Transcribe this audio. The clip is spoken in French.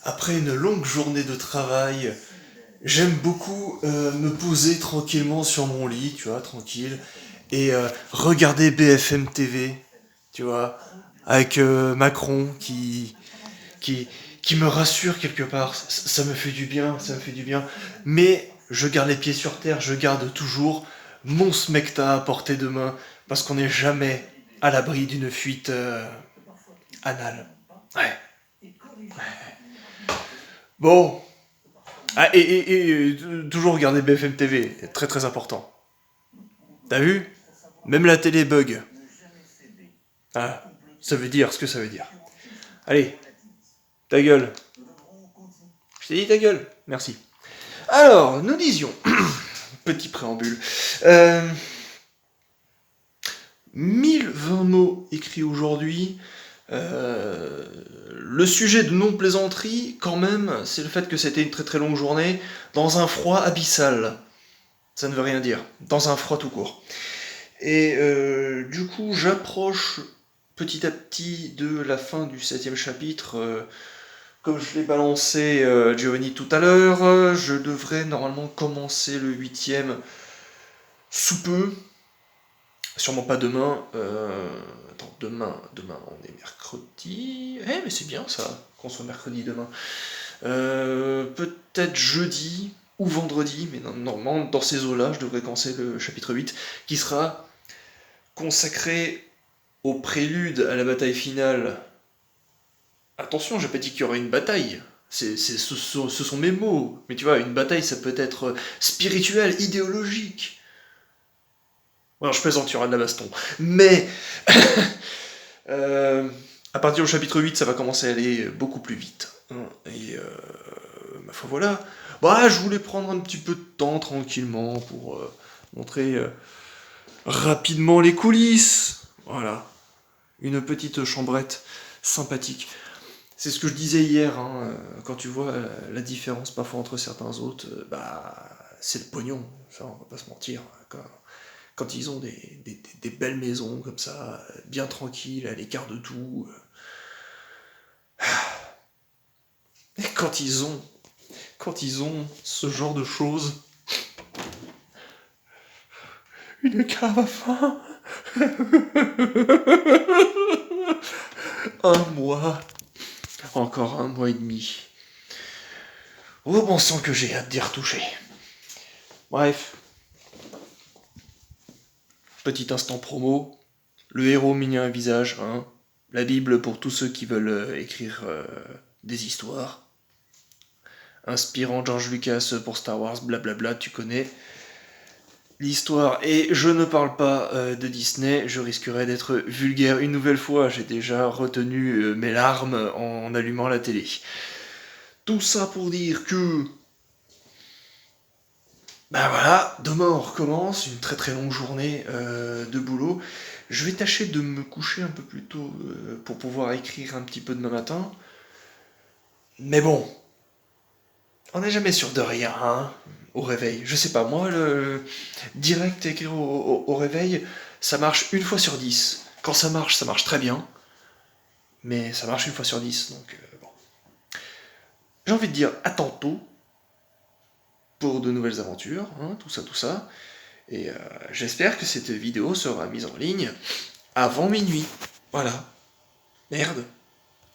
après une longue journée de travail, j'aime beaucoup me poser tranquillement sur mon lit, tu vois, tranquille, et regarder BFM TV, tu vois, avec Macron qui, qui me rassure quelque part. Ça me fait du bien, ça me fait du bien. Mais je garde les pieds sur terre, je garde toujours mon smecta à portée de main, parce qu'on n'est jamais à l'abri d'une fuite anale. Ouais. Bon. Ah, toujours regarder BFM TV, très très important. T'as vu? Même la télé bug. Ah, ça veut dire ce que ça veut dire. Allez, ta gueule. Je t'ai dit ta gueule. Merci. Alors, nous disions, petit préambule, euh, 1020 mots écrits aujourd'hui. Le sujet de non-plaisanterie, quand même, c'est le fait que c'était une très très longue journée dans un froid abyssal. Ça ne veut rien dire. Dans un froid tout court. Et du coup, j'approche petit à petit de la fin du 7e chapitre. Comme je l'ai balancé Giovanni tout à l'heure, je devrais normalement commencer le 8e sous peu. Sûrement pas demain. Attends, demain, on est mercredi. Eh, mais c'est bien ça, qu'on soit mercredi demain. Peut-être jeudi ou vendredi, mais normalement, dans ces eaux-là, je devrais commencer le chapitre 8, qui sera consacré au prélude à la bataille finale. Attention, j'ai pas dit qu'il y aurait une bataille. Ce sont mes mots. Mais tu vois, une bataille, ça peut être spirituel, idéologique. Alors, je plaisante, il y aura de la baston. Mais, euh, à partir du chapitre 8, ça va commencer à aller beaucoup plus vite. Et, ma foi, voilà. Bah, je voulais prendre un petit peu de temps, tranquillement, pour montrer rapidement les coulisses. Voilà. Une petite chambrette sympathique. C'est ce que je disais hier, hein, quand tu vois la différence parfois entre certains autres, bah c'est le pognon, ça on va pas se mentir. Quand ils ont des belles maisons comme ça, bien tranquilles, à l'écart de tout, et quand ils ont ce genre de choses, une cave à faim, un mois, encore un mois et demi. Oh bon sang que j'ai hâte d'y retoucher. Bref, petit instant promo, le héros mignon un visage, hein. La Bible pour tous ceux qui veulent écrire des histoires. Inspirant George Lucas pour Star Wars, blablabla, tu connais l'histoire. Et je ne parle pas de Disney, je risquerais d'être vulgaire une nouvelle fois. J'ai déjà retenu mes larmes en allumant la télé. Tout ça pour dire que ben voilà, demain on recommence, une très très longue journée de boulot. Je vais tâcher de me coucher un peu plus tôt pour pouvoir écrire un petit peu demain matin. Mais bon, on n'est jamais sûr de rien, hein, au réveil. Je sais pas, moi, le direct écrire au réveil, ça marche une fois sur 10. Quand ça marche très bien, mais ça marche une fois sur 10, donc bon. J'ai envie de dire à tantôt pour de nouvelles aventures, hein, tout ça, tout ça. Et j'espère que cette vidéo sera mise en ligne avant minuit. Voilà. Merde.